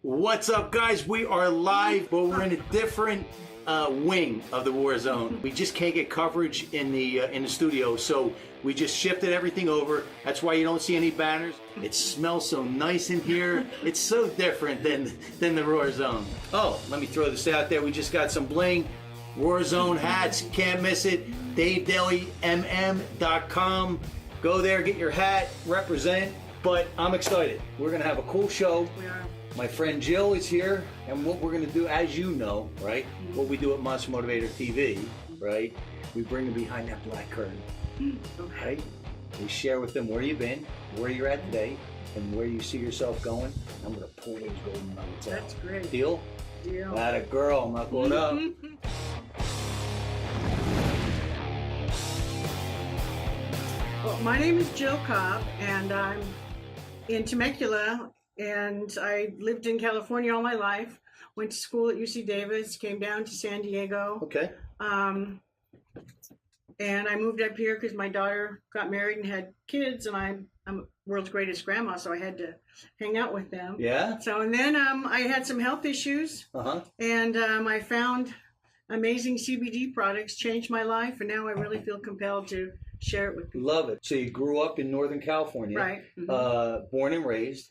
What's up, guys? We are live, but we're in a different wing of the war zone. We just can't get coverage in the studio, so we just shifted everything over. That's why you don't see any banners. It smells so nice in here. It's so different than the war zone. Oh, let me throw this out there. We just got some bling. War Zone hats, can't miss it. DaveDaleyMM.com. Go there, get your hat, represent. But I'm excited. We're gonna have a cool show. We are. My friend Jill is here, and what we're gonna do, as you know, right? What we do at Monster Motivator TV, right? We bring them behind that black curtain, okay? We share with them where you've been, where you're at today, and where you see yourself going. I'm gonna pull those golden nuggets out. That's great. Deal? Deal. Not a girl, not going up. Well, my name is Jill Cobb, and I'm in Temecula, and I lived in California all my life. Went to school at UC Davis, came down to San Diego. Okay. And I moved up here because my daughter got married and had kids, and I'm world's greatest grandma, so I had to hang out with them. Yeah. So, and then I had some health issues, and I found amazing CBD products, changed my life, and now I really feel compelled to share it with people. Love it. So you grew up in Northern California, Right. Born and raised.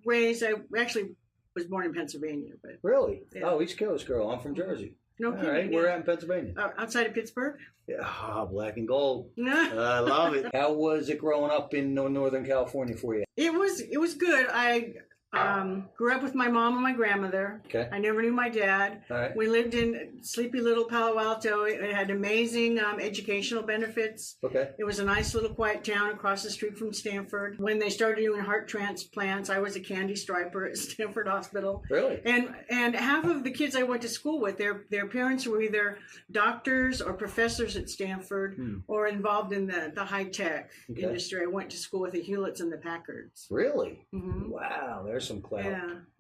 I actually was born in Pennsylvania, but Really? Yeah. Oh, East Coast girl. I'm from Jersey. no All kidding. right, yeah. we're out in Pennsylvania. Outside of Pittsburgh. Yeah, black and gold. No. I love it. How was it growing up in Northern California for you? It was good. I grew up with my mom and my grandmother. Okay. I never knew my dad. All right. We lived in sleepy little Palo Alto. It had amazing educational benefits. Okay. It was a nice little quiet town across the street from Stanford. When they started doing heart transplants, I was a candy striper at Stanford Hospital. Really? And half of the kids I went to school with, their parents were either doctors or professors at Stanford or involved in the high-tech industry. I went to school with the Hewletts and the Packards. Really? Mm-hmm. Wow, there's some clout.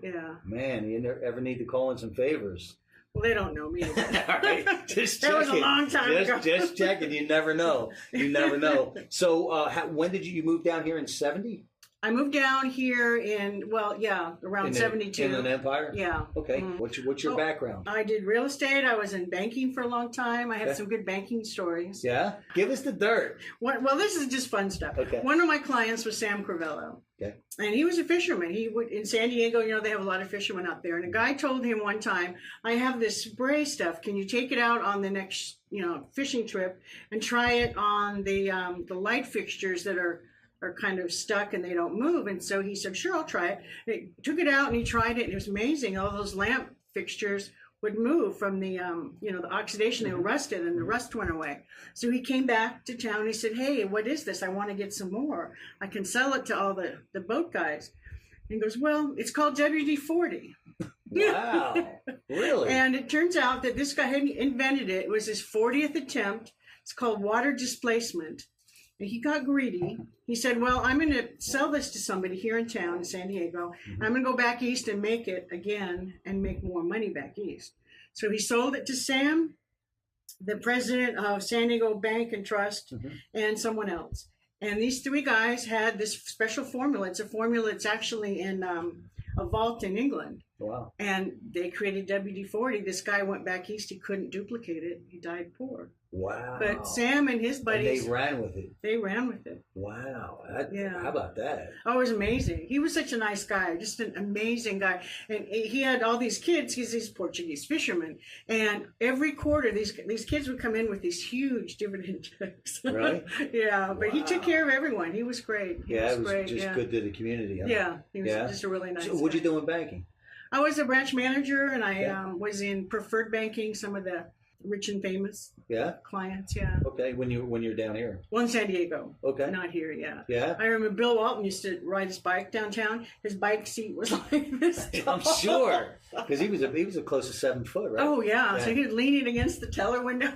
Yeah. Man, you never ever need to call in some favors. Well, they don't know me. All right, just That was a checking. long time ago. Just checking. You never know. You never know. So, when did you move down here in '70? I moved down here around 72. In an empire? Yeah. Okay. What's your background? I did real estate. I was in banking for a long time. I have some good banking stories. Yeah? Give us the dirt. Well, this is just fun stuff. Okay. One of my clients was Sam Crivello. Okay. And he was a fisherman. He would in San Diego, they have a lot of fishermen out there. And a guy told him one time, I have this spray stuff. Can you take it out on the next, fishing trip and try it on the light fixtures that are kind of stuck and they don't move? And so he said, sure, I'll try it. And he took it out and he tried it, and it was amazing. All those lamp fixtures would move from the the oxidation. They were rusted, and the rust went away. So he came back to town and he said, hey, what is this? I want to get some more. I can sell it to all the boat guys. And he goes, well, it's called WD-40. Wow. Really? And it turns out that this guy had invented it. It was his 40th attempt. It's called water displacement. And he got greedy. He said, well, I'm going to sell this to somebody here in town, in San Diego. I'm going to go back east and make it again and make more money back east. So he sold it to Sam, the president of San Diego Bank and Trust, and someone else. And these three guys had this special formula. It's a formula that's actually in a vault in England. Wow. And they created WD-40. This guy went back east. He couldn't duplicate it. He died poor. Wow. But Sam and his buddies... And they ran with it. They ran with it. Wow. Yeah. How about that? Oh, it was amazing. He was such a nice guy, just an amazing guy. And he had all these kids. He's Portuguese fisherman. And every quarter, these kids would come in with these huge dividend checks. Really? Yeah, but he took care of everyone. He was great. It was great. Just good to the community. Huh? Yeah, he was just a really nice So what'd you guy. do in banking? I was a branch manager, and I was in preferred banking, some of the rich and famous clients, Okay, when you're down here. Well, in San Diego. Okay. Not here, yeah. Yeah? I remember Bill Walton used to ride his bike downtown. His bike seat was like this. I'm sure. Because he was a close to 7 foot, right? Oh, yeah. So he was leaning against the teller window.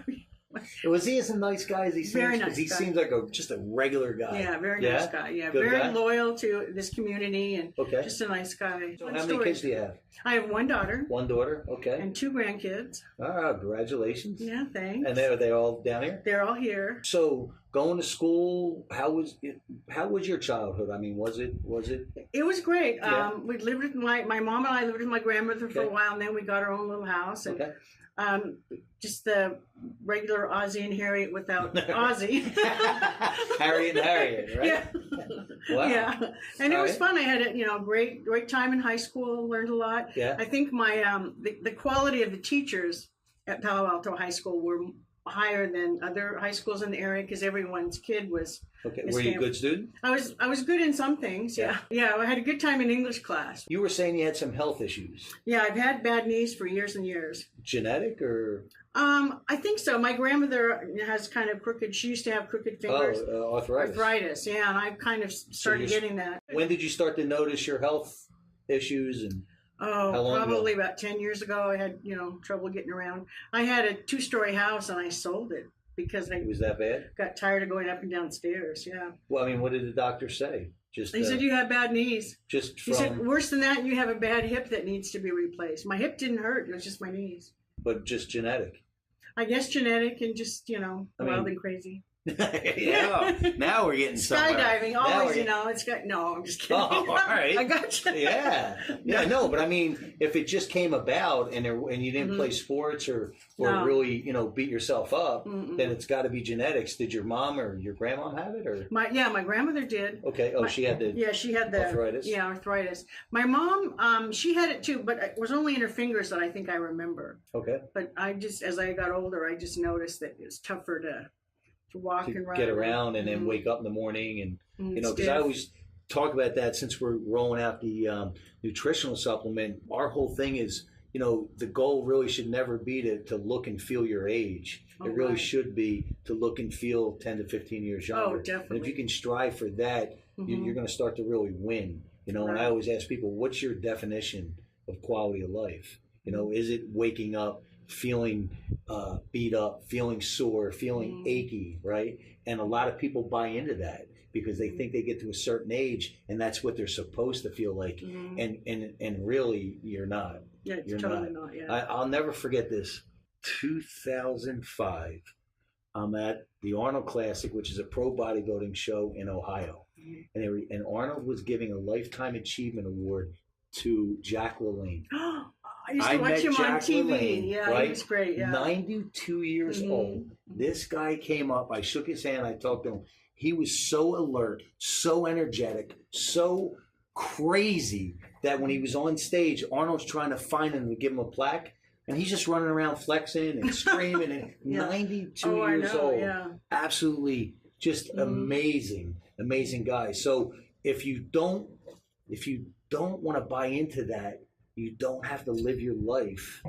Was he as nice guy as he seems? Very nice Because he guy. seems like just a regular guy. Yeah, very nice guy. Yeah, Good very guy? loyal to this community and just a nice guy. So Fun how many story. kids do you have? I have one daughter. One daughter. Okay. And 2 grandkids. Congratulations. Yeah, thanks. And are they all down here? They're all here. So going to school, how was your childhood? I mean, was it? It was great. Yeah. We lived with my mom and I lived with my grandmother for Okay. a while, and then we got our own little house. And Okay. just the regular Ozzie and Harriet without Ozzie. Harriet and Harriet, right? Yeah. Wow. Yeah. And it All was right. fun. I had a great time in high school. Learned a lot. Yeah. I think my the quality of the teachers at Palo Alto High School were higher than other high schools in the area because everyone's kid was. Okay. Were you a good student? I was good in some things. Yeah. I had a good time in English class. You were saying you had some health issues. Yeah, I've had bad knees for years and years. Genetic or? I think so. My grandmother has kind of crooked. She used to have crooked fingers. Arthritis. Arthritis. Yeah, and I kind of started getting that. When did you start to notice your health issues and? Oh, how long probably ago? about 10 years ago. I had trouble getting around. I had a 2-story house and I sold it because I Was that bad? got tired of going up and down stairs. Yeah. Well, I mean, what did the doctor say? Just He said you have bad knees. just He said from, worse than that, you have a bad hip that needs to be replaced. My hip didn't hurt. It was just my knees. but just genetic. I guess genetic and just wild mean, and crazy. Yeah. Now we're getting somewhere. Skydiving, Now always, we're it's got. No, I'm just kidding. Oh, all right. I got you. Yeah, no, but I mean, if it just came about and you didn't play sports or No. really beat yourself up, Mm-mm. then it's got to be genetics. Did your mom or your grandmom have it or? My grandmother did. Okay. Oh, she had the. Yeah, she had the Arthritis? Yeah, arthritis. My mom, she had it too, but it was only in her fingers that I think I remember. Okay. But I just, as I got older, I just noticed that it was tougher to walk To and run. get around and then Mhm. wake up in the morning and Mhm, because I stiff. always talk about that since we're rolling out the nutritional supplement. Our whole thing is, the goal really should never be to look and feel your age. Oh, It really right. should be to look and feel 10 to 15 years younger. And definitely. if you can strive for that, Mhm. you're going to start to really win. And I Right. always ask people, what's your definition of quality of life? Is it waking up, feeling beat up, feeling sore, feeling achy, right? And a lot of people buy into that because they think they get to a certain age and that's what they're supposed to feel like. Mhm. And really, you're not. Yeah, it's You're totally not. not. Yeah. I'll never forget this. 2005, I'm at the Arnold Classic, which is a pro bodybuilding show in Ohio. And Arnold was giving a Lifetime Achievement Award to Jack LaLanne. I used to watch met him on Jack TV. LaLanne, Yeah, right? he was great. Yeah. 92 years Mhm. old. This guy came up. I shook his hand. I talked to him. He was so alert, so energetic, so crazy that when he was on stage, Arnold's trying to find him to give him a plaque. And he's just running around flexing and screaming. And Yeah. 92 I years know, old. yeah. Absolutely just amazing guy. So if you don't want to buy into that, you don't have to live your life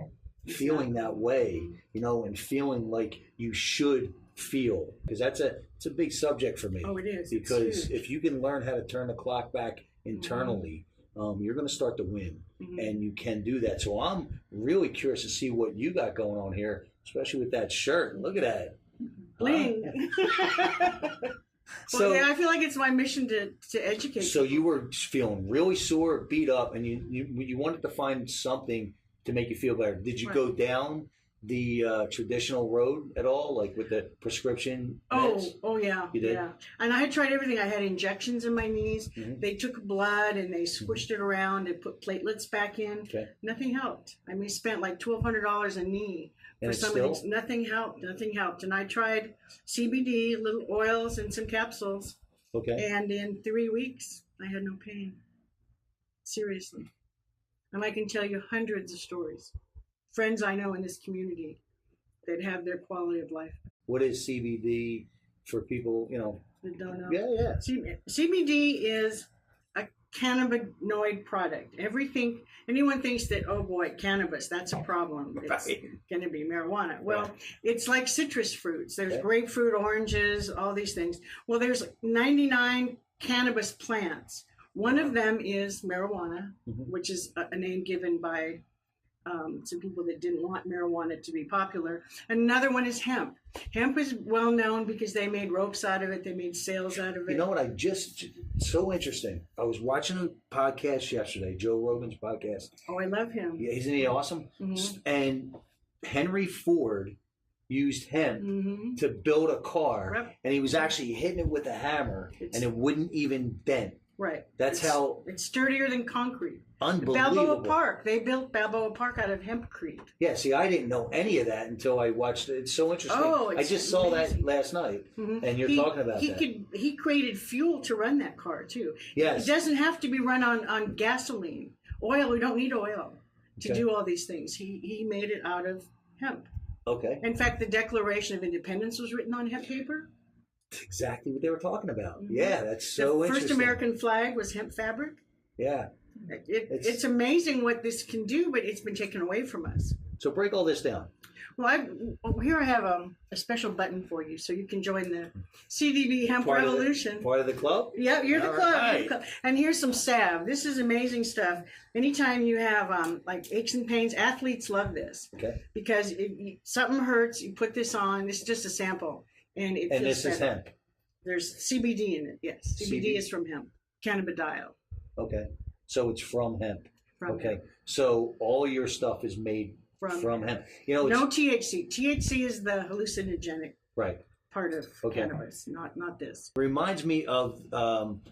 feeling that way, and feeling like you should feel, because it's a big subject for me. Oh, it is. It's Because huge. if you can learn how to turn the clock back internally, you're going to start to win, and you can do that. So I'm really curious to see what you got going on here, especially with that shirt. Look at that. Bling. So, I feel like it's my mission to educate. So you were feeling really sore, beat up, and you wanted to find something to make you feel better. Did you Right. go down the traditional road at all, like with the prescription meds? Oh yeah. You did? Yeah. And I had tried everything. I had injections in my knees. Mhm. They took blood and they squished it around and put platelets back in. Okay. Nothing helped. I mean, spent like $1,200 a knee And for it's some still? of these. Nothing helped. Nothing helped. And I tried CBD, little oils, and some capsules. Okay. And in 3 weeks, I had no pain. Seriously. And I can tell you hundreds of stories. Friends I know in this community that have their quality of life. What is CBD for people? That don't know. Yeah. CBD is a cannabinoid product. Anyone thinks that, oh boy, cannabis, that's a problem. It's Right. going to be marijuana. Well, it's like citrus fruits. There's Okay. grapefruit, oranges, all these things. Well, there's 99 cannabis plants. One of them is marijuana, which is a name given by some people that didn't want marijuana to be popular. Another one is hemp. Hemp is well known because they made ropes out of it. They made sails out of it. You know what? So interesting. I was watching a podcast yesterday, Joe Rogan's podcast. Oh, I love him. Yeah, isn't he awesome? Mhm. And Henry Ford used hemp Mm-hmm. to build a car, Yep. and he was actually hitting it with a hammer, and it wouldn't even dent. Right. That's how it's sturdier than concrete. unbelievable. Balboa Park. They built Balboa Park out of hempcrete. Yeah, see, I didn't know any of that until I watched it. It's so interesting. Oh, I it's just saw that amazing. last night, Mhm. and you're talking about that. He created fuel to run that car too. Yes. It doesn't have to be run on gasoline. Oil, we don't need oil to Okay. do all these things. He made it out of hemp. Okay. In fact, the Declaration of Independence was written on hemp paper. That's exactly what they were talking about. Mhm. Yeah, that's so The interesting. first American flag was hemp fabric. Yeah. It's amazing what this can do, but it's been taken away from us. So break all this down. Well, here I have a special button for you, so you can join the CBD Hemp Revolution. Part of the club? Yeah, you're the All club. right. You're the club. And here's some salve. This is amazing stuff. Anytime you have like aches and pains, athletes love this Okay. because something hurts. You put this on. This is just a sample, and it And feels this is better. hemp. There's CBD in it. Yes, CBD CBD. is from hemp. Cannabidiol. Okay. So it's from hemp. From Okay. hemp. So all your stuff is made from hemp. You know, it's, No THC. THC is the hallucinogenic right. part of Okay. cannabis, not this. Reminds me of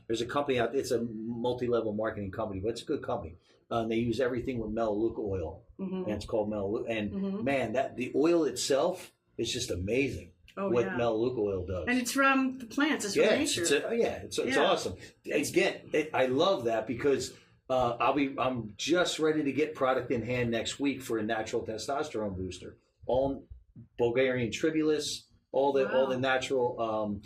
there's a company out. It's a multi-level marketing company, but it's a good company. They use everything with melaleuca oil, Mm-hmm. and it's called melaleuca. And Mhm. man, that the oil itself is just amazing. Oh, what yeah. melaleuca oil does. And it's from the plants. It's from yeah, nature. it's Yeah. awesome. Again, I love that because I'm just ready to get product in hand next week for a natural testosterone booster. All Bulgarian tribulus, all the natural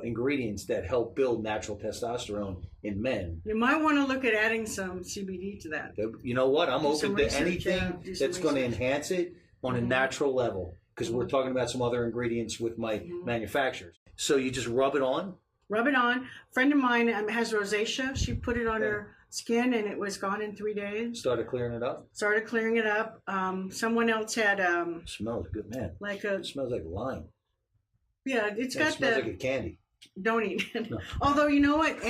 ingredients that help build natural testosterone in men. You might want to look at adding some CBD to that. You know what? I'm Do open some to research, anything yeah. Do some that's going to research. enhance it on a Mhm. natural level because we're talking about some other ingredients with my manufacturers. So you just rub it on. Rub it on. A friend of mine has rosacea. She put it on her skin and it was gone in 3 days. Started clearing it up. Started clearing it up. Someone else had Smells good, man. like It smells like lime. it's It got smells the like a candy. don't eat. No. Although you know what,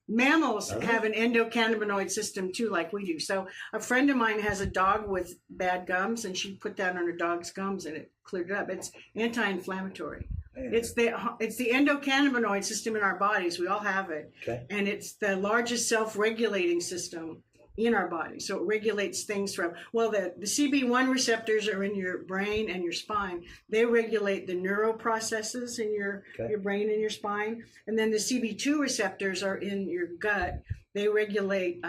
mammals Oh. have an endocannabinoid system too, like we do. So a friend of mine has a dog with bad gums, and she put that on her dog's gums, and it cleared it up. It's anti-inflammatory. Man. It's the endocannabinoid system in our bodies. We all have it, Okay. and it's the largest self-regulating system in our body. So it regulates things from the CB1 receptors are in your brain and your spine. They regulate the neural processes in your brain and your spine, and then the CB2 receptors are in your gut. They regulate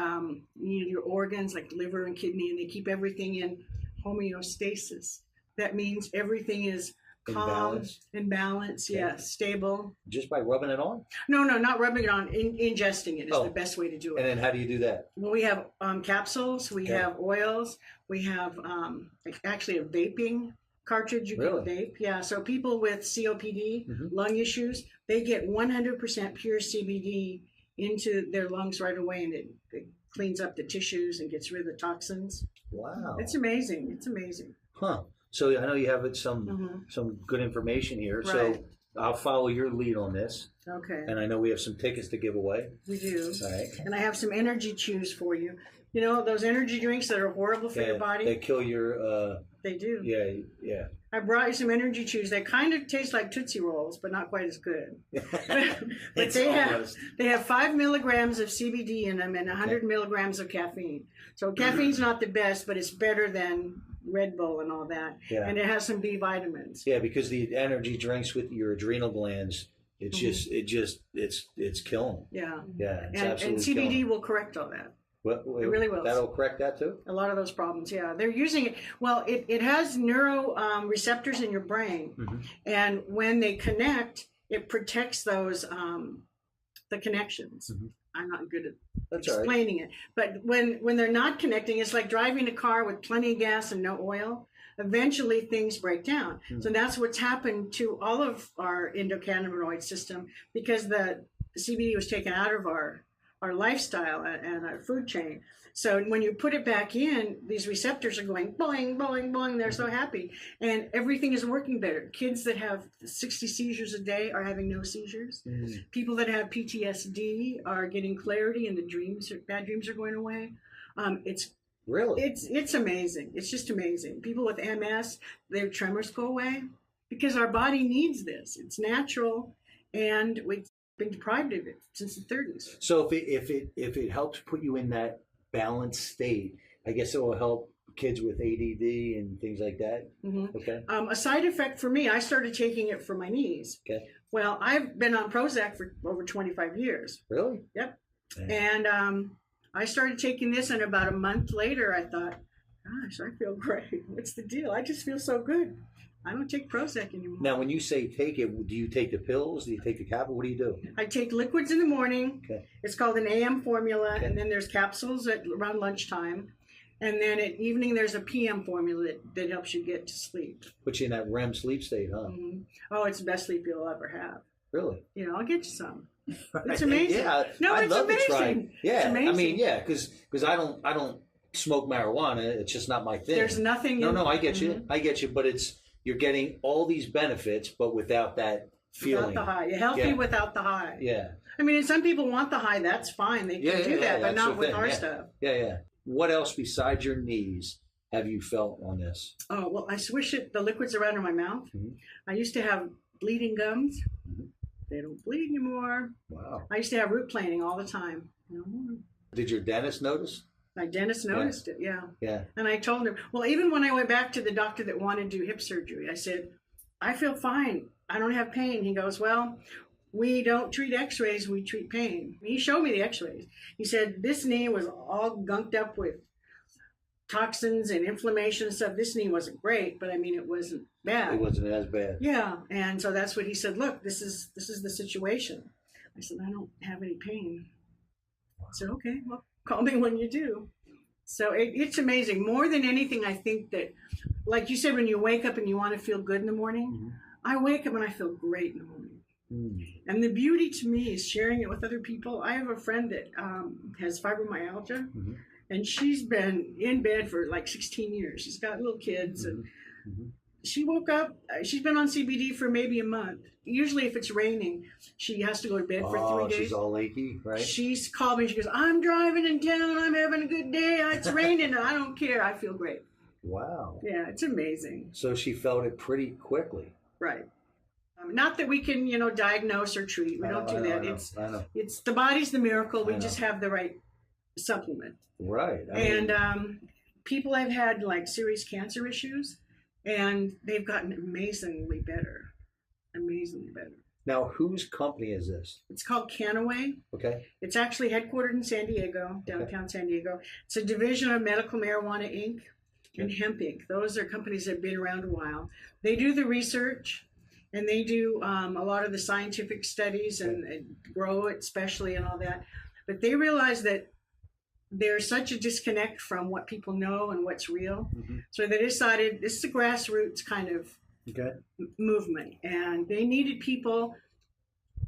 your organs like liver and kidney, and they keep everything in homeostasis. That means everything is In calm balance? and balanced, stable. Just by rubbing it on? No, not rubbing it on. Ingesting it is Oh. the best way to do it. And then how do you do that? Well, we have capsules, we Okay. have oils, we have actually a vaping cartridge you Really? can vape. Yeah, so people with COPD, Mhm. lung issues, they get 100% pure CBD into their lungs right away, and it cleans up the tissues and gets rid of the toxins. Wow. It's amazing. It's amazing. Huh. So I know you have some Mhm. good information here. Right. So I'll follow your lead on this. Okay, And I know we have some tickets to give away. we do. All right. And I have some energy chews for you. You know, those energy drinks that are horrible for your body? They kill your They do. yeah. I brought you some energy chews. They kind of taste like Tootsie Rolls, but not quite as good. But It's they almost- have 5 milligrams of CBD in them and 100 milligrams of caffeine. So caffeine's not the best, but it's better than Red Bull and all that. Yeah. And it has some B vitamins. Yeah, because the energy drinks with your adrenal glands, it's it's killing them. Yeah. Yeah, it's And absolutely CBD killing 'em. will correct all that. It really will. That'll correct that too? A lot of those problems, yeah. They're using it. Well, it has neuro receptors in your brain. Mhm. And when they connect, it protects those, the connections. Mhm. I'm not good at That's all right. explaining it. But when they're not connecting, it's like driving a car with plenty of gas and no oil. Eventually things break down. So that's what's happened to all of our endocannabinoid system because the CBD was taken out of our lifestyle and our food chain. So when you put it back in, these receptors are going boing, boing, boing. They're so happy. And everything is working better. Kids that have 60 seizures a day are having no seizures. Mm. People that have PTSD are getting clarity and bad dreams are going away. Really? It's amazing. It's just amazing. People with MS, their tremors go away because our body needs this. It's natural, and we've been deprived of it since the 30s. So if it helps put you in that balanced state, I guess it will help kids with ADD and things like that. Mm-hmm. Okay. A side effect for me, I started taking it for my knees. Okay. Well, I've been on Prozac for over 25 years. Really? Yep. Yeah. And I started taking this, and about a month later, I thought, gosh, I feel great. What's the deal? I just feel so good. I don't take Prozac anymore. Now, when you say take it, do you take the pills? Do you take the capsule? What do you do? I take liquids in the morning. Okay. It's called an AM formula, Okay. and then there's capsules around lunchtime. And then at evening, there's a PM formula that helps you get to sleep. Puts you in that REM sleep state, huh? Mm-hmm. Oh, it's the best sleep you'll ever have. Really? You know, I'll get you some. It's amazing. Yeah, No, I'd it's love amazing. to try. Yeah, It's amazing. I mean, yeah, because I don't smoke marijuana. It's just not my thing. There's nothing. No, I get you. I get you. But you're getting all these benefits, but without that feeling. Without the high. You're healthy without the high. Yeah. I mean, some people want the high. That's fine. They can do that, but that's not the with thing. our Yeah. stuff. Yeah. What else besides your knees have you felt on this? Oh, well, I swish the liquids around in my mouth. Mhm. I used to have bleeding gums. Mhm. They don't bleed anymore. Wow. I used to have root planing all the time. No more. Did your dentist notice? My dentist noticed it, yeah. Yeah. And I told him, well, even when I went back to the doctor that wanted to do hip surgery, I said, I feel fine. I don't have pain. He goes, well, we don't treat x-rays, we treat pain. He showed me the x-rays. He said, this knee was all gunked up with toxins and inflammation and stuff. This knee wasn't great, but I mean, it wasn't bad. It wasn't as bad. Yeah. And so that's what he said, look, this is the situation. I said, I don't have any pain. I said, okay, well, call me when you do. So it's amazing. More than anything, I think that, like you said, when you wake up and you want to feel good in the morning, Mm-hmm. I wake up and I feel great in the morning. Mm. And the beauty to me is sharing it with other people. I have a friend that has fibromyalgia, Mhm. and she's been in bed for like 16 years. She's got little kids, and Mhm. she woke up, she's been on CBD for maybe a month. Usually if it's raining, she has to go to bed for 3 days. She's all achy, right? She's called me, she goes, I'm driving in town, I'm having a good day, it's raining, and I don't care, I feel great. Wow. Yeah, it's amazing. So she felt it pretty quickly. Right. Not that we can, diagnose or treat. We don't do that. I know. It's the body's the miracle. We I just know. have the right supplement. Right. And people have had like serious cancer issues, and they've gotten amazingly better. Amazingly better. Now, whose company is this? It's called Canaway. Okay. It's actually headquartered in San Diego, downtown San Diego. It's a division of Medical Marijuana Inc. and Hemp Inc. Those are companies that have been around a while. They do the research, and they do a lot of the scientific studies and grow it, especially, and all that. But they realize that there's such a disconnect from what people know and what's real. Mm-hmm. So they decided this is a grassroots kind of Okay. movement, and they needed people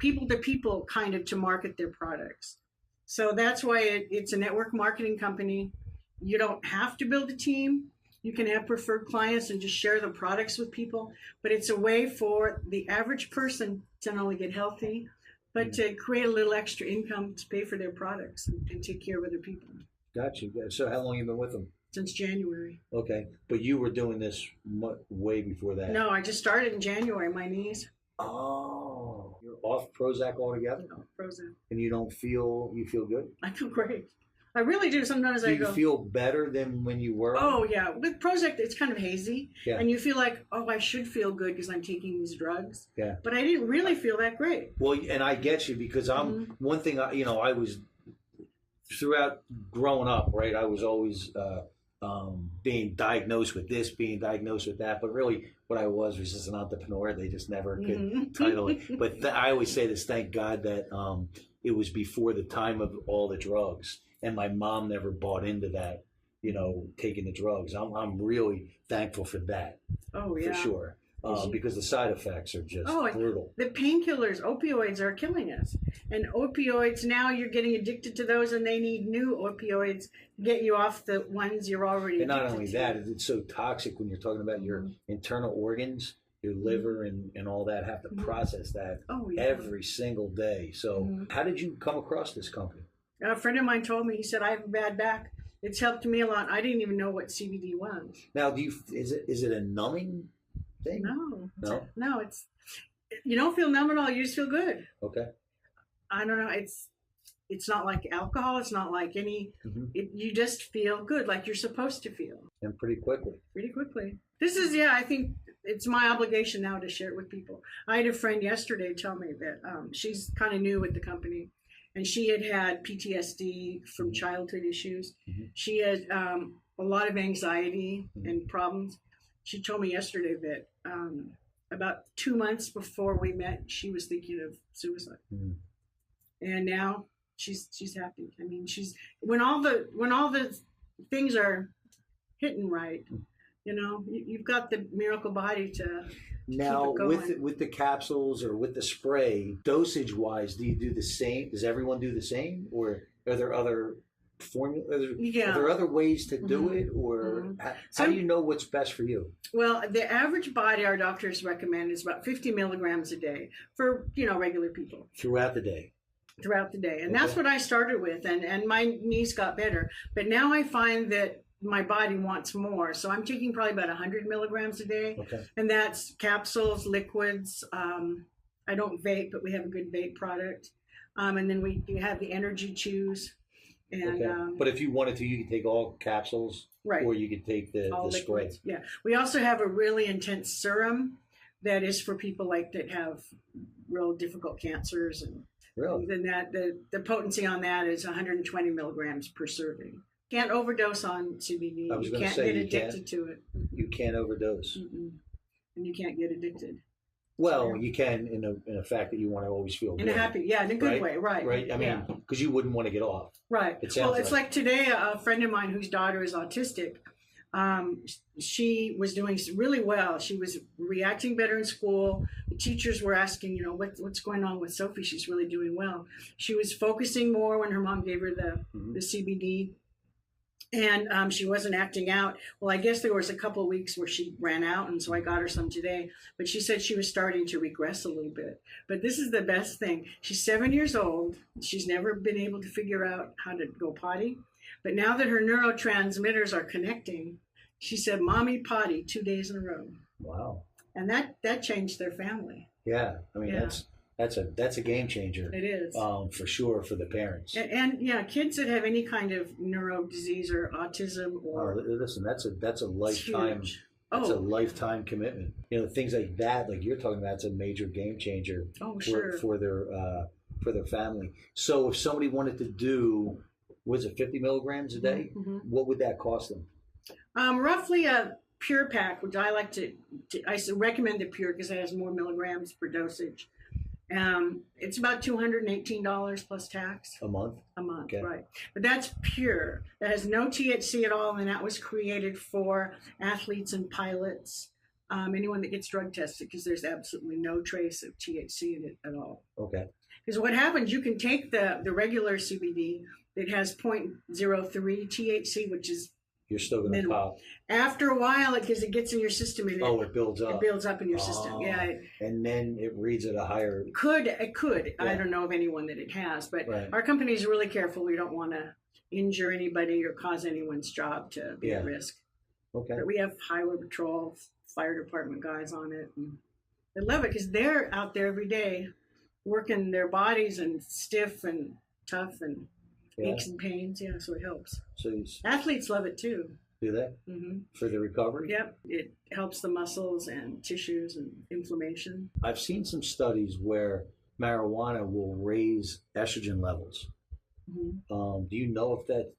to people kind of to market their products. So that's why it's a network marketing company. You don't have to build a team. You can have preferred clients and just share the products with people, but it's a way for the average person to not only get healthy, but to create a little extra income to pay for their products and take care of other people. Gotcha. So how long you been with them? Since January. Okay. But you were doing this way before that. No, I just started in January, my knees. Oh. You're off Prozac altogether? Oh, frozen. And you feel good? I feel great. I really do. Sometimes Do I you go, feel better than when you were? oh yeah. With Prozac, it's kind of hazy. Yeah. And you feel like, oh, I should feel good because I'm taking these drugs. Yeah. But I didn't really feel that great. Well, and I get you because one thing, I was throughout growing up, right? I was always being diagnosed with this, being diagnosed with that. But really what I was just an entrepreneur. They just never could title it. But I always say this, thank God that it was before the time of all the drugs. And my mom never bought into that, taking the drugs. I'm really thankful for that, Oh yeah. for sure. Because the side effects are just brutal. The painkillers, opioids are killing us. And opioids, now you're getting addicted to those, and they need new opioids to get you off the ones you're already And addicted not only to. that, it's so toxic when you're talking about your internal organs, your liver and all that have to process that Oh, yeah. every single day. So how did you come across this company? A friend of mine told me, he said, I have a bad back. It's helped me a lot. I didn't even know what CBD was. Now, is it a numbing thing? No. It's you don't feel numb at all. You just feel good. Okay. I don't know. It's not like alcohol. It's not like any. You just feel good, like you're supposed to feel. And pretty quickly. Pretty quickly. This is I think it's my obligation now to share it with people. I had a friend yesterday tell me that she's kind of new with the company, and she had PTSD from childhood issues. She had a lot of anxiety and problems. She told me yesterday that about 2 months before we met, she was thinking of suicide, and now she's happy. I mean, when all the things are hitting right. You know, you've got the miracle body to now keep it going. with the capsules or with the spray, dosage wise, do you do the same? Does everyone do the same, or are there other formulas? Are there other ways to do it, or how do you know what's best for you? Well, the average body our doctors recommend is about 50 milligrams a day for regular people Throughout the day. And that's what I started with, and my knees got better. But now I find that my body wants more, so I'm taking probably about 100 milligrams a day, and that's capsules, liquids. I don't vape, but we have a good vape product, and then we have the energy chews. And but if you wanted to, you could take all capsules, or you could take the spray. Yeah, we also have a really intense serum that is for people that have real difficult cancers, and then the potency on that is 120 milligrams per serving. Can't overdose on CBD. I was You going to can't say get addicted to it. You can't overdose. And you can't get addicted. Well, you can in a fact that you want to always feel good. In a good way, right? Right. I mean, because you wouldn't want to get off. Right. Well, it's like today, a friend of mine whose daughter is autistic. She was doing really well. She was reacting better in school. The teachers were asking, what's going on with Sophie? She's really doing well. She was focusing more when her mom gave her the CBD. And she wasn't acting out. Well, I guess there was a couple of weeks where she ran out, and so I got her some today. But she said she was starting to regress a little bit. But this is the best thing. She's 7 years old. She's never been able to figure out how to go potty. But now that her neurotransmitters are connecting, she said, "Mommy potty 2 days in a row." Wow. And that changed their family. Yeah. I mean, that's a game changer. It is. For sure for the parents. And kids that have any kind of neuro disease or autism or listen, that's a lifetime. It's a lifetime commitment. Things like that, like you're talking about, it's a major game changer for their family. So if somebody wanted to do, was it 50 milligrams a day? What would that cost them? Roughly a pure pack, which I like I recommend the pure because it has more milligrams per dosage. It's about $218 plus tax. A month? A month, right. But that's pure. That has no THC at all, and that was created for athletes and pilots, anyone that gets drug tested, because there's absolutely no trace of THC in it at all. Okay. Because what happens, you can take the regular CBD that has 0.03 THC, which is you're still going to pop. After a while, because it gets in your system. And it builds up. It builds up in your system, yeah. And then it reads at a higher... It could. Yeah. I don't know of anyone that it has, but our company is really careful. We don't want to injure anybody or cause anyone's job to be at risk. Okay. But we have highway patrol, fire department guys on it. And they love it because they're out there every day working their bodies and stiff and tough and... aches and pains, so it helps. So athletes love it too. Do they? For the recovery? Yep. It helps the muscles and tissues and inflammation. I've seen some studies where marijuana will raise estrogen levels. Do you know if that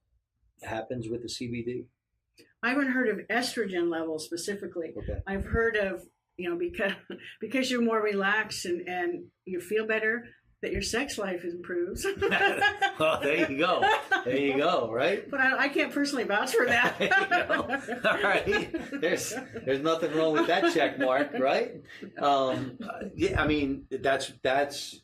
happens with the CBD? I haven't heard of estrogen levels specifically. Okay. I've heard of, because you're more relaxed and you feel better, that your sex life improves. Well, there you go. There you go, right? But I can't personally vouch for that. All right. There's nothing wrong with that check mark, right? I mean, that's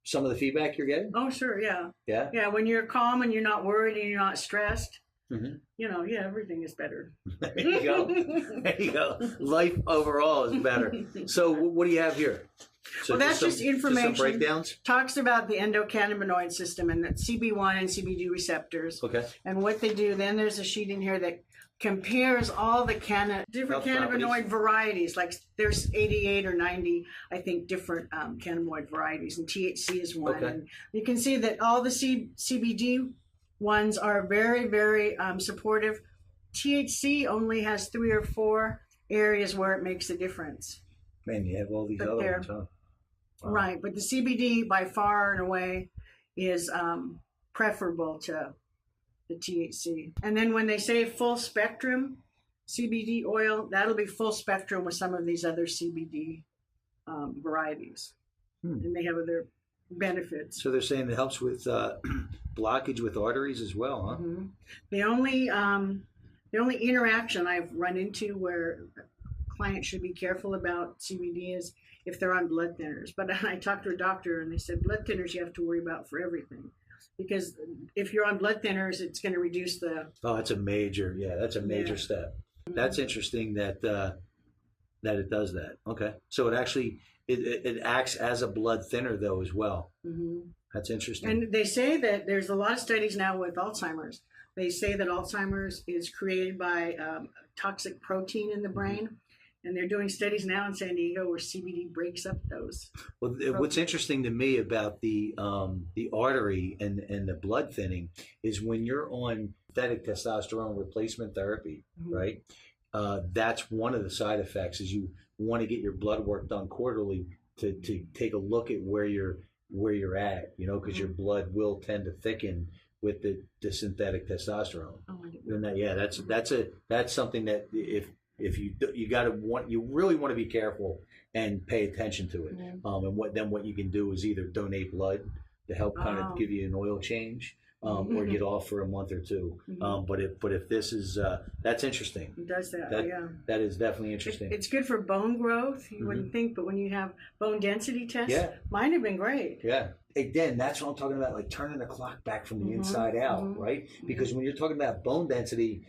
some of the feedback you're getting? Oh, sure, yeah. Yeah? Yeah, when you're calm and you're not worried and you're not stressed, you know, yeah, everything is better. There you go. There you go. Life overall is better. So what do you have here? So Well, that's just information. some breakdowns. Talks about the endocannabinoid system and the CB1 and CBD receptors. Okay. And what they do. Then there's a sheet in here that compares all the different Health cannabinoid properties. varieties. Like there's 88 or 90, I think, different cannabinoid varieties, and THC is one. Okay. And you can see that all the CBD ones are very, very supportive. THC only has 3 or 4 areas where it makes a difference. Man, you have all these But other they're- ones, huh? Wow. Right, but the CBD by far and away is preferable to the THC. And then when they say full spectrum CBD oil, that'll be full spectrum with some of these other CBD varieties. And they have other benefits. So they're saying it helps with blockage with arteries as well, huh? The only interaction I've run into where a client should be careful about CBD is if they're on blood thinners. But I talked to a doctor and they said blood thinners you have to worry about for everything. Because if you're on blood thinners, it's going to reduce the... Oh, that's a major, that's a major step. That's interesting that that it does that. Okay. So it actually, it acts as a blood thinner though as well. That's interesting. And they say that there's a lot of studies now with Alzheimer's. They say that Alzheimer's is created by toxic protein in the brain. And they're doing studies now in San Diego where CBD breaks up those. Well, what's interesting to me about the artery and the blood thinning is when you're on synthetic testosterone replacement therapy, right? That's one of the side effects is you want to get your blood work done quarterly to take a look at where you're at, you know, because your blood will tend to thicken with the synthetic testosterone. And that's something that if you really want to be careful and pay attention to it. And what you can do is either donate blood to help kind of give you an oil change, or get off for a month or two. But if this is that's interesting. It does that, That is definitely interesting. It's good for bone growth. You wouldn't think, but when you have bone density tests, mine have been great. Yeah. Again, that's what I'm talking about, like turning the clock back from the inside out, right? Because when you're talking about bone density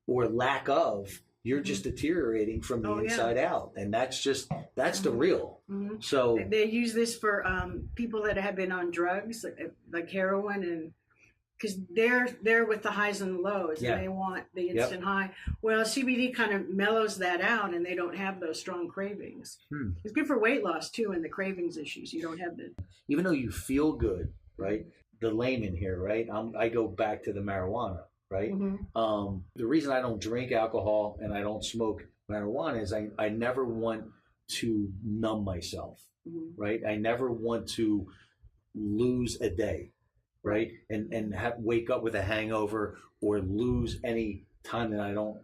or lack of, you're just deteriorating from the inside out, and that's the real. So they use this for people that have been on drugs like heroin, and because they're with the highs and the lows, and they want the instant high. Well, CBD kind of mellows that out, and they don't have those strong cravings. It's good for weight loss too, and the cravings issues. You don't have the even though you feel good, right? The layman here, right? I go back to the marijuana. Right. The reason I don't drink alcohol and I don't smoke marijuana is I never want to numb myself. Right. I never want to lose a day. Right. And wake up with a hangover or lose any time that I don't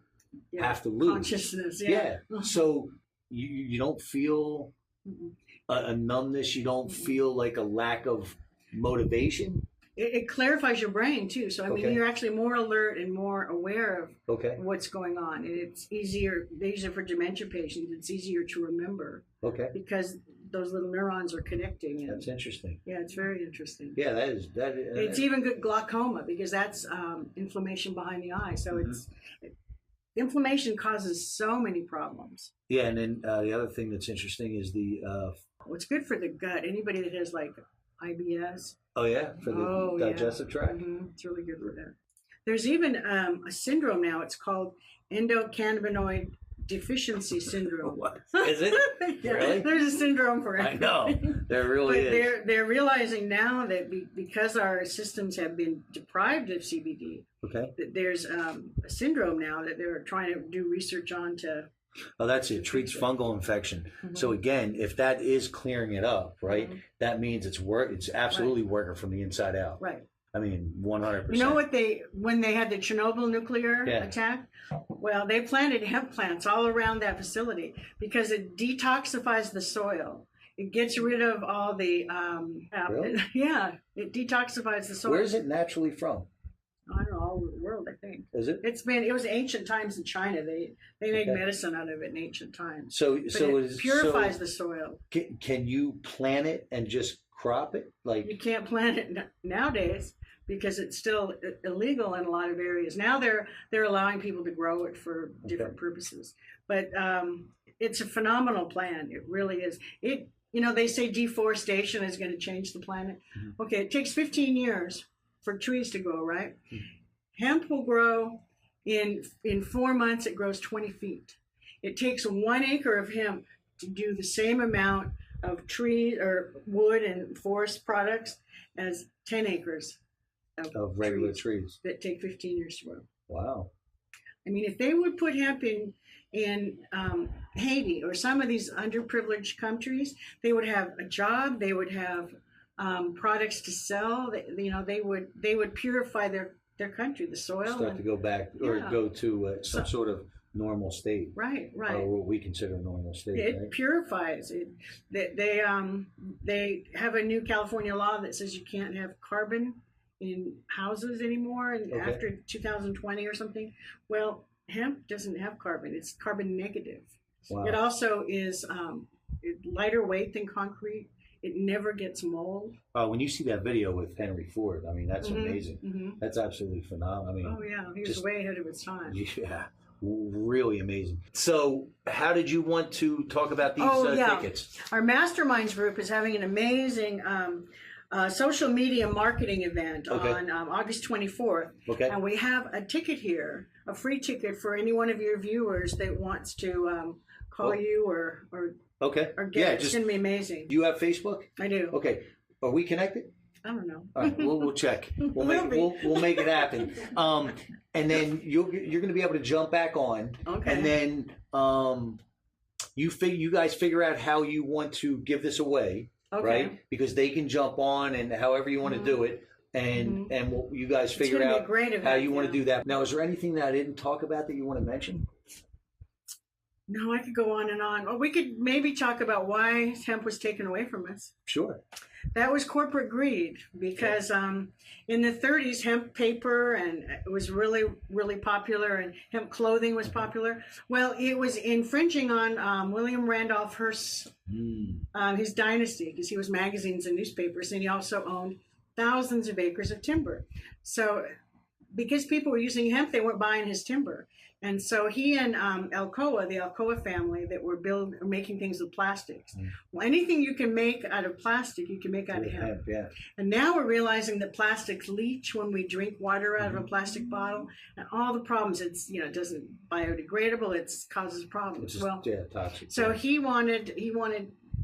have to lose. Consciousness. So you don't feel a numbness. You don't feel like a lack of motivation. It clarifies your brain too. So I mean, you're actually more alert and more aware of what's going on. And it's easier. They use it for dementia patients. It's easier to remember. Because those little neurons are connecting. That's interesting. Yeah, it's very interesting. Yeah, that is. It's even good glaucoma because that's inflammation behind the eye. So inflammation causes so many problems. Yeah, and then the other thing that's interesting is It's good for the gut. Anybody that has like IBS. For the digestive tract. It's really good for that. There's even a syndrome now. It's called endocannabinoid deficiency syndrome. What is it? Really? There's a syndrome for it. I know. There really is. They're realizing now that because our systems have been deprived of CBD, that there's a syndrome now that they're trying to do research on to. Oh, that's it. Treats fungal infection. So again, if that is clearing it up, right, that means it's absolutely working from the inside out. Right. I mean, 100%. You know what when they had the Chernobyl nuclear attack? Well, they planted hemp plants all around that facility because it detoxifies the soil. It gets rid of all the Really? It detoxifies the soil. Where is it naturally from? I don't know, all over the world, I think. Is it? It was ancient times in China. They made medicine out of it in ancient times. So it purifies the soil. Can you plant it and just crop it? Like you can't plant it nowadays because it's still illegal in a lot of areas. Now they're allowing people to grow it for different purposes. But it's a phenomenal plan. It really is. They say deforestation is going to change the planet. Mm-hmm. Okay, it takes 15 years for trees to grow, right? Mm-hmm. Hemp will grow in 4 months. It grows 20 feet. It takes 1 acre of hemp to do the same amount of tree or wood and forest products as 10 acres of regular trees that take 15 years to grow. Wow. I mean, if they would put hemp in Haiti or some of these underprivileged countries, they would have a job. They would have products to sell. They would purify their country, the soil. Start to go back or go to some sort of normal state. Right. Or what we consider a normal state. It purifies it. They have a new California law that says you can't have carbon in houses anymore, and after 2020 or something. Well, hemp doesn't have carbon. It's carbon negative. Wow. It also is lighter weight than concrete. It never gets mold. When you see that video with Henry Ford, I mean, that's amazing. Mm-hmm. That's absolutely phenomenal. I mean, he was way ahead of his time. Yeah, really amazing. So how did you want to talk about these tickets? Our Masterminds group is having an amazing social media marketing event on August 24th. Okay. And we have a ticket here, a free ticket for any one of your viewers that wants to call you or get it. It's going to be amazing. Do you have Facebook? I do. Okay. Are we connected? I don't know. All right, we'll check. We'll make it happen. And then you're going to be able to jump back on. Okay. And then you guys figure out how you want to give this away. Okay. Right, because they can jump on and however you want to do it, and you guys figure out how you want to do that. Now, is there anything that I didn't talk about that you want to mention? No, I could go on and on. Or we could maybe talk about why hemp was taken away from us. Sure. That was corporate greed, because in the 30s, hemp paper was really, really popular, and hemp clothing was popular. Well, it was infringing on William Randolph Hearst's his dynasty, because he was magazines and newspapers, and he also owned thousands of acres of timber. So because people were using hemp, they weren't buying his timber. And so he and Alcoa, the Alcoa family, that were making things with plastics. Well, anything you can make out of plastic, you can make out of hemp. Yeah. And now we're realizing that plastics leach when we drink water out of a plastic bottle, and all the problems. It's it doesn't biodegradable. It causes problems. Toxic. So he wanted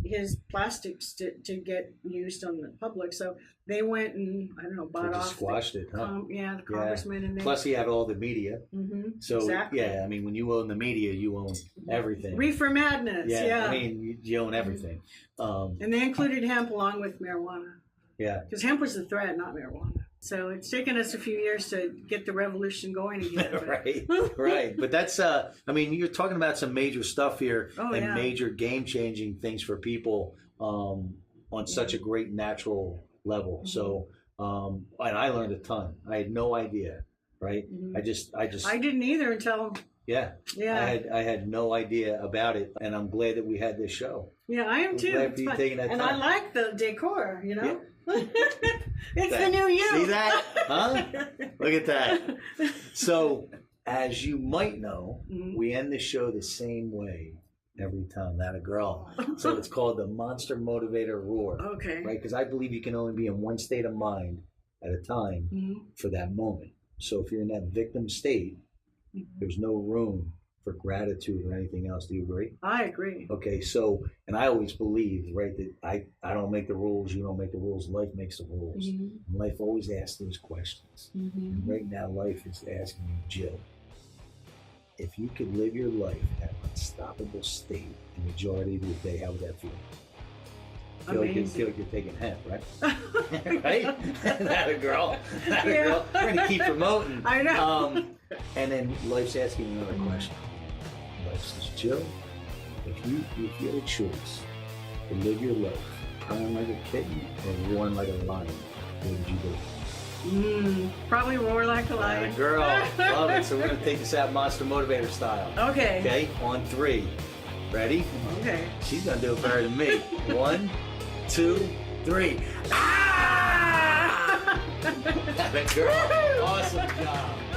his plastics to get used on the public. So they went and bought off. Squashed it, huh? The congressman and plus he had all the media. So exactly. I mean, when you own the media, you own everything. Reefer madness. Yeah. I mean, you own everything. And they included hemp along with marijuana. Yeah. Because hemp was the threat, not marijuana. So it's taken us a few years to get the revolution going again. Right. But that's, I mean, you're talking about some major stuff here and major game-changing things for people on such a great natural level. So, and I learned a ton. I had no idea, right? I didn't either until... Yeah. I had no idea about it, and I'm glad that we had this show. Yeah, I am too. Glad for you taking that time. I like the decor, Yeah. It's the new you. See that? Huh? Look at that. So, as you might know, we end the show the same way every time. Not a girl. So it's called the Monster Motivator Roar. Okay. Right? Because I believe you can only be in one state of mind at a time for that moment. So if you're in that victim state, there's no room for gratitude or anything else. Do you agree? I agree. Okay, so, and I always believed, right, that I don't make the rules, you don't make the rules, life makes the rules. And life always asks those questions. And right now, life is asking you, Jill, if you could live your life at an unstoppable state the majority of your day, how would that feel? Feel like you're taking hemp, right? Right? Not a girl. Not a girl. We're going to keep promoting. I know. And then life's asking you another question. Life says, Jill, if you had a choice to live your life purring like a kitten or roaring like a lion, what would you do? Probably roar like a lion. Girl, love it. So we're going to take this out Monster Motivator style. Okay. Okay, on 3. Ready? Okay. She's going to do it better than me. 1, 2, 3. Ah! Good girl. Awesome job.